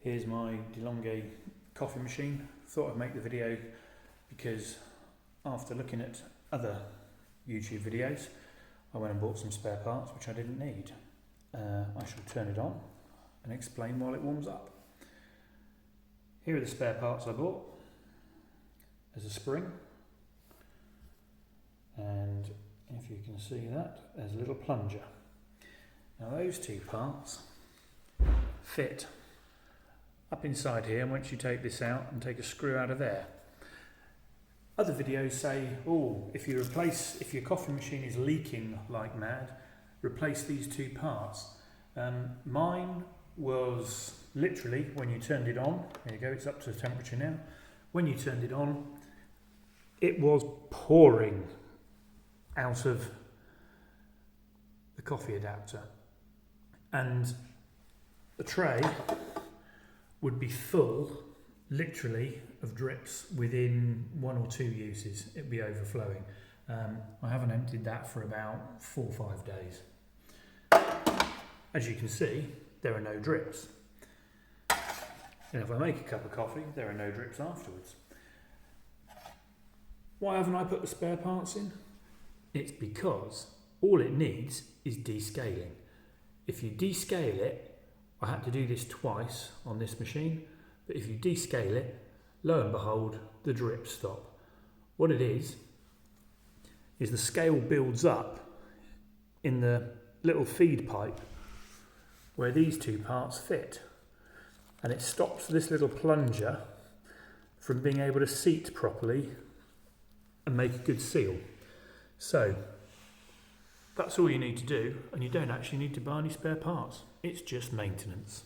Here's my DeLonghi coffee machine. Thought I'd make the video because after looking at other YouTube videos, I went and bought some spare parts which I didn't need. I shall turn it on and explain while it warms up. Here are the spare parts I bought. There's a spring, and if you can see that, there's a little plunger. Now those two parts fit up inside here, and once you take this out and take a screw out of there. Other videos say, oh, if your coffee machine is leaking like mad, replace these two parts. Mine was literally, when you turned it on, there you go, it's up to temperature now. When you turned it on, it was pouring out of the coffee adapter. And the tray would be full, literally, of drips within 1 or 2 uses. It'd be overflowing. I haven't emptied that for about 4 or 5 days. As you can see, there are no drips. And if I make a cup of coffee, there are no drips afterwards. Why haven't I put the spare parts in? It's because all it needs is descaling. If you descale it, I had to do this twice on this machine, but if you descale it, lo and behold, the drips stop. What it is the scale builds up in the little feed pipe where these two parts fit, and it stops this little plunger from being able to seat properly and make a good seal. So that's all you need to do, and you don't actually need to buy any spare parts. It's just maintenance.